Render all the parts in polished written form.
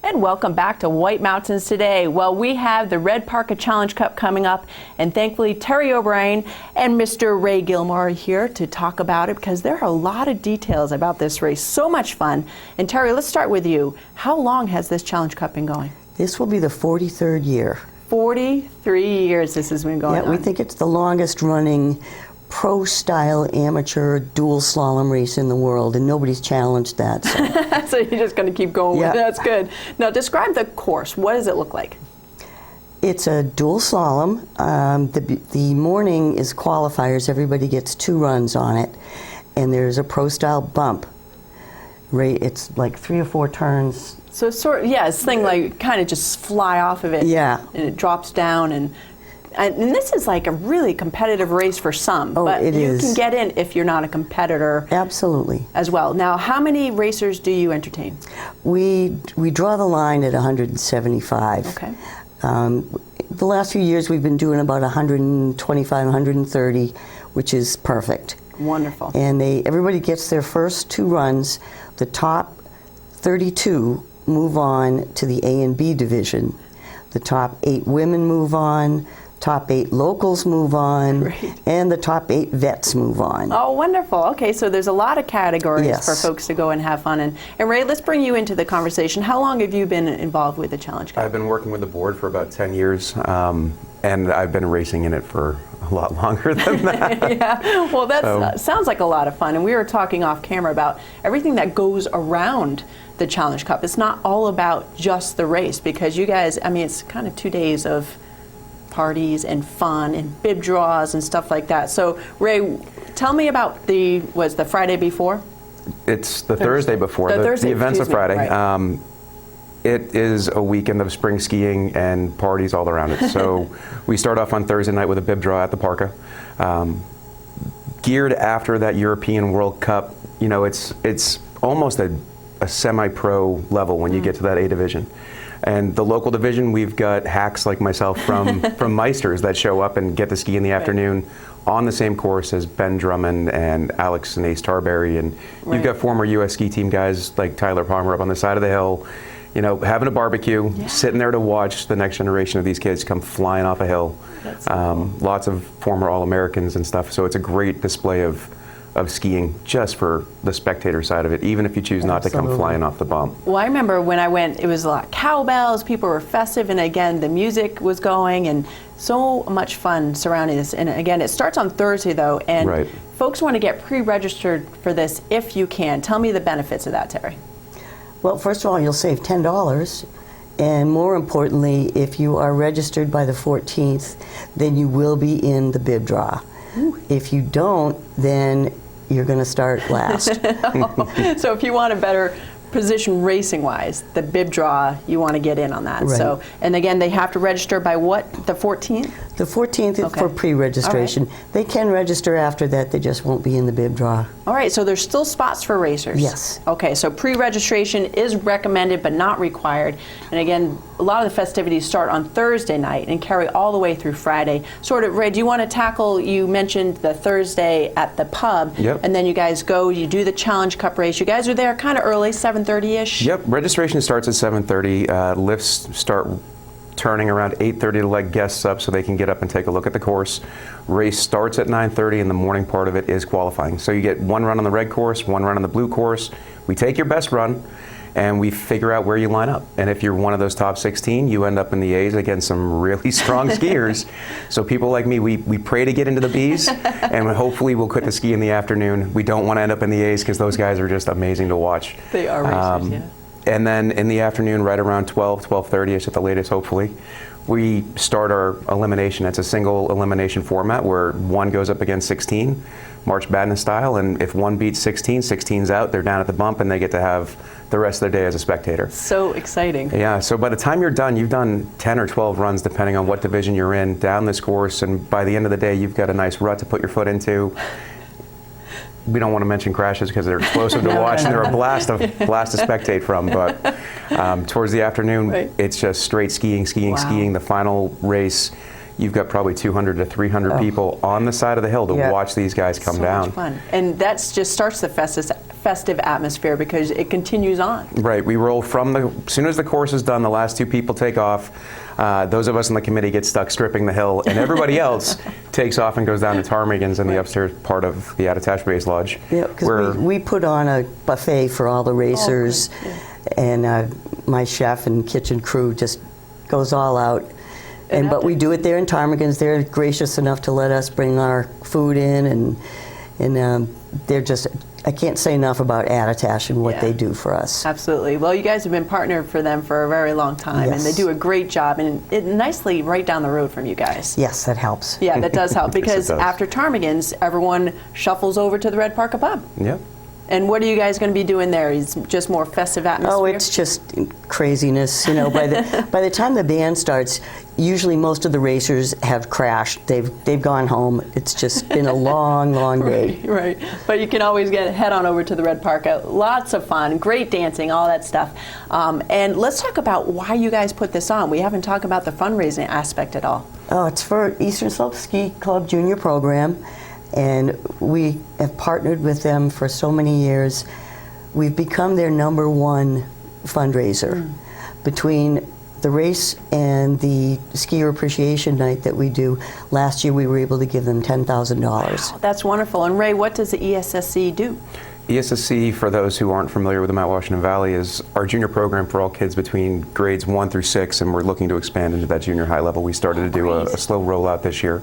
And welcome back to White Mountains Today. Well, we have the Red Parka Challenge Cup coming up, and thankfully Terry O'Brien and Mr. Ray Gilmore are here to talk about it because there are a lot of details about this race. So much fun. And Terry, let's start with you. How long has this Challenge Cup been going? This will be the 43rd year. 43 years this has been going on. Yeah, we think it's the longest running pro-style amateur dual slalom race in the world, and nobody's challenged that. So, so you're just going to keep going with it. That's good. Now describe the course. What does it look like? It's a dual slalom. The morning is qualifiers. Everybody gets 2 runs on it, and there's a pro-style bump. It's like 3 or 4 turns. So it's thing like kind of just fly off of it. Yeah. And it drops down and this is like a really competitive race for some, but you can get in if you're not a competitor. Absolutely. As well. Now, how many racers do you entertain? We draw the line at 175. Okay. The last few years we've been doing about 125, 130, which is perfect. Wonderful. And everybody gets their first 2 runs. The top 32 move on to the A and B division. The top 8 women move on. Top 8 locals move on, Great. And the top 8 vets move on. Oh, wonderful. Okay, so there's a lot of categories for folks to go and have fun. And Ray, let's bring you into the conversation. How long have you been involved with the Challenge Cup? I've been working with the board for about 10 years, and I've been racing in it for a lot longer than that. Yeah, well, that sounds like a lot of fun. And we were talking off camera about everything that goes around the Challenge Cup. It's not all about just the race, because you guys, I mean, it's kind of 2 days of parties and fun and bib draws and stuff like that. So Ray, tell me about the Friday before? It's the Thursday before. The event's a Friday. Right. It is a weekend of spring skiing and parties all around it. So we start off on Thursday night with a bib draw at the Parka. Geared after that European World Cup, you know, it's almost a semi-pro level when you get to that A division. And the local division, we've got hacks like myself from Meisters that show up and get to ski in the afternoon on the same course as Ben Drummond and Alex and Ace Tarberry. And you've got former U.S. ski team guys like Tyler Palmer up on the side of the hill, you know, having a barbecue, sitting there to watch the next generation of these kids come flying off a hill. That's so cool. Lots of former All-Americans and stuff. So it's a great display of skiing just for the spectator side of it, even if you choose not to come flying off the bump. Well, I remember when I went, it was a lot of cowbells, people were festive, and again, the music was going, and so much fun surrounding this. And again, it starts on Thursday, though, and folks want to get pre-registered for this if you can. Tell me the benefits of that, Terry. Well, first of all, you'll save $10. And more importantly, if you are registered by the 14th, then you will be in the bib draw. Ooh. If you don't, then you're going to start last. So if you want a better position racing-wise, the bib draw, you want to get in on that. Right. So, and again, they have to register by what, the 14th? The 14th is for pre-registration. Right. They can register after that, they just won't be in the bib draw. All right, so there's still spots for racers? Yes. Okay, so pre-registration is recommended but not required. And again, a lot of the festivities start on Thursday night and carry all the way through Friday. Sort of, Ray, do you want to tackle, you mentioned the Thursday at the pub, and then you guys go, you do the Challenge Cup race. You guys are there kind of early, 7:30-ish? Yep, registration starts at 7:30. Lifts start turning around 8:30 to let guests up so they can get up and take a look at the course. Race starts at 9:30, and the morning part of it is qualifying. So you get 1 run on the red course, 1 run on the blue course. We take your best run, and we figure out where you line up. And if you're one of those top 16, you end up in the A's against some really strong skiers. So people like me, we pray to get into the B's, and hopefully we'll quit the ski in the afternoon. We don't want to end up in the A's because those guys are just amazing to watch. They are racers, And then in the afternoon, right around 12:30ish at the latest, hopefully, we start our elimination. It's a single elimination format where 1 goes up against 16, March Madness style, and if 1 beats 16, 16's out, they're down at the bump, and they get to have the rest of their day as a spectator. So exciting. Yeah, so by the time you're done, you've done 10 or 12 runs, depending on what division you're in, down this course, and by the end of the day, you've got a nice rut to put your foot into. We don't want to mention crashes because they're explosive to watch, and they're a blast to spectate from. But towards the afternoon, it's just straight skiing. The final race, you've got probably 200 to 300 people on the side of the hill to watch these guys come down. So much fun. And that just starts the festive atmosphere because it continues on. Right. We roll from as soon as the course is done, the last two people take off. Those of us in the committee get stuck stripping the hill, and everybody else takes off and goes down to Ptarmigan's in the upstairs part of the Attitash Base Lodge. Yeah, because we put on a buffet for all the racers, and my chef and kitchen crew just goes all out. But we do it there in Ptarmigan's. They're gracious enough to let us bring our food in, and they're just, I can't say enough about Attitash and what they do for us. Absolutely. Well, you guys have been partnered for them for a very long time, and they do a great job, and it nicely right down the road from you guys. Yes, that helps. Yeah, that does help, because does. after Ptarmigan's, everyone shuffles over to the Red Parka Pub. Yep. And what are you guys going to be doing there? Is just more festive atmosphere? Oh, it's just craziness. You know, by the time the band starts, usually most of the racers have crashed. They've gone home. It's just been a long, long day. Right. But you can always head on over to the Red Parka. Lots of fun, great dancing, all that stuff. And let's talk about why you guys put this on. We haven't talked about the fundraising aspect at all. Oh, it's for Eastern Slope Ski Club Junior Program. And we have partnered with them for so many years. We've become their #1 fundraiser. Between the race and the skier appreciation night that we do, last year we were able to give them $10,000. Wow, that's wonderful. And Ray, what does the ESSC do? ESSC, for those who aren't familiar with the Mount Washington Valley, is our junior program for all kids between grades 1 through 6, and we're looking to expand into that junior high level. We started to do a slow rollout this year.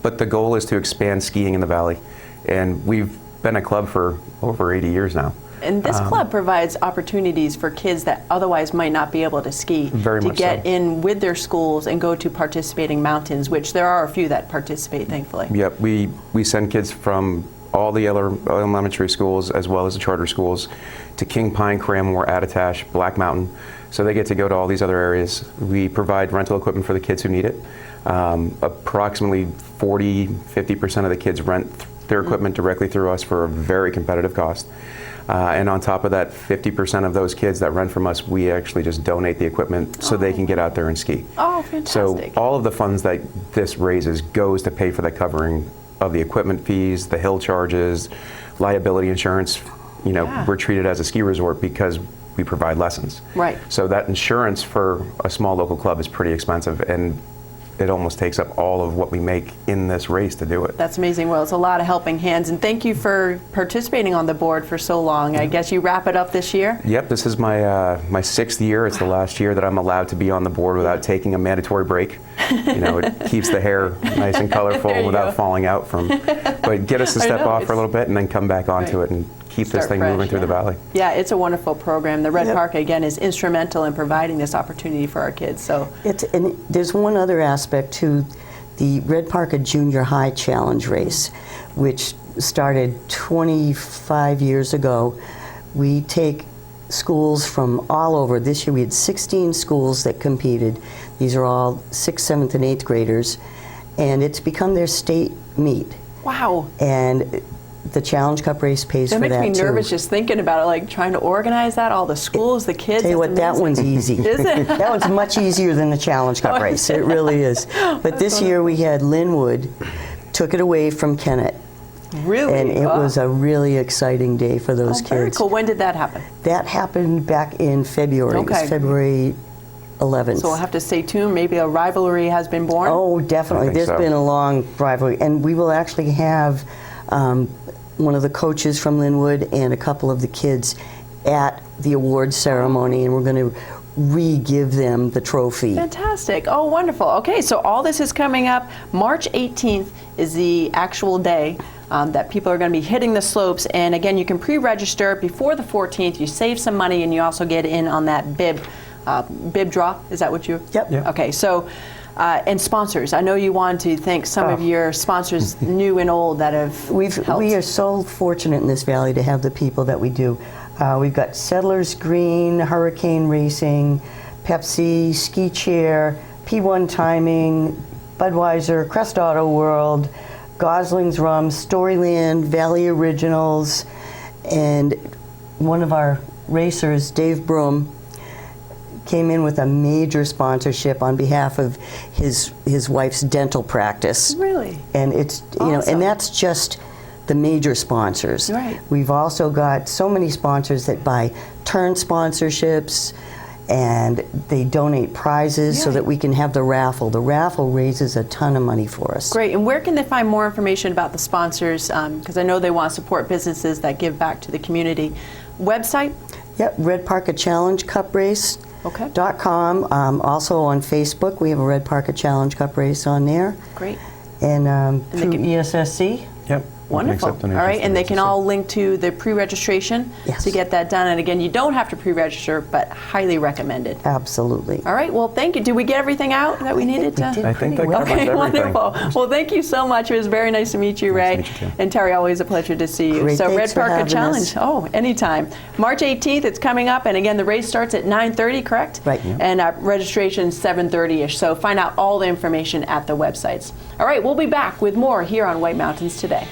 But the goal is to expand skiing in the valley, and we've been a club for over 80 years now. And this club provides opportunities for kids that otherwise might not be able to ski to get in with their schools and go to participating mountains, which there are a few that participate, thankfully. Yep, we send kids from all the elementary schools as well as the charter schools to King Pine, Cranmore, Attitash, Black Mountain. So they get to go to all these other areas. We provide rental equipment for the kids who need it. Approximately 40–50% of the kids rent their equipment directly through us for a very competitive cost. And on top of that, 50% of those kids that rent from us, we actually just donate the equipment so they can get out there and ski. Oh, fantastic. So all of the funds that this raises goes to pay for the covering of the equipment fees, the hill charges, liability insurance. You know, we're treated as a ski resort because we provide lessons. Right. So that insurance for a small local club is pretty expensive, and it almost takes up all of what we make in this race to do it. That's amazing. Well, it's a lot of helping hands, and thank you for participating on the board for so long. I guess you wrap it up this year? Yep, this is my my 6th year. It's the last year that I'm allowed to be on the board without taking a mandatory break. You know, it keeps the hair nice and colorful without falling out from, but get us to step off for a little bit and then come back onto it and keep this thing moving through the valley. Yeah, it's a wonderful program. The Red Parka, again, is instrumental in providing this opportunity for our kids. So and there's one other aspect to the Red Parka Junior High Challenge race, which started 25 years ago. We take schools from all over. This year we had 16 schools that competed. These are all 6th, 7th, and 8th graders, and it's become their state meet. Wow. And the Challenge Cup race pays for that too. That makes me nervous just thinking about it, like trying to organize that, all the schools, the kids. Tell you what, that one's easy. Is it? That one's much easier than the Challenge Cup race. It really is. But this year we had Linwood, took it away from Kennett. Really? And it was a really exciting day for those kids. Very cool. When did that happen? That happened back in February. It was February 11th. So we'll have to stay tuned. Maybe a rivalry has been born? Oh, definitely. There's been a long rivalry. And we will actually have one of the coaches from Linwood and a couple of the kids at the awards ceremony, and we're going to re-give them the trophy. Fantastic. Oh, wonderful. Okay, so all this is coming up. March 18th is the actual day that people are going to be hitting the slopes. And again, you can pre-register before the 14th. You save some money, and you also get in on that bib draw. Is that what you? Yep. Okay, so and sponsors. I know you want to thank some of your sponsors, new and old, that have helped. We are so fortunate in this valley to have the people that we do. We've got Settlers Green, Hurricane Racing, Pepsi, Ski Chair, P1 Timing, Budweiser, Crest Auto World, Gosling's Rum, Storyland, Valley Originals, and one of our racers, Dave Broom, came in with a major sponsorship on behalf of his wife's dental practice. Really? And it's, you know, and that's just the major sponsors. Right. We've also got so many sponsors that buy turn sponsorships, and they donate prizes so Yeah. that we can have the raffle. The raffle raises a ton of money for us. Great. And where can they find more information about the sponsors? Because I know they want to support businesses that give back to the community. Website? Yep, Red Parka Challenge Cup Race. Okay. .com. Also on Facebook, we have a Red Parka Challenge Cup Race on there. Great. And they through can- ESSC. Yep. Wonderful. All right, and they can all link to the pre-registration Yes. to get that done. And again, you don't have to pre-register, but highly recommended. Absolutely. All right, well, thank you. Did we get everything out that we needed? we did I think that pretty well. covers Okay, everything. wonderful. Well, thank you so much. It was very nice to meet you, Ray. Nice to meet you, too. And Terry, always a pleasure to see you. Great, So, thanks Red for Parka having Challenge. us. Oh, anytime. March 18th, it's coming up. And again, the race starts at 9:30, correct? Right. Yeah. And registration 7:30-ish. So, find out all the information at the websites. All right, we'll be back with more here on White Mountains Today.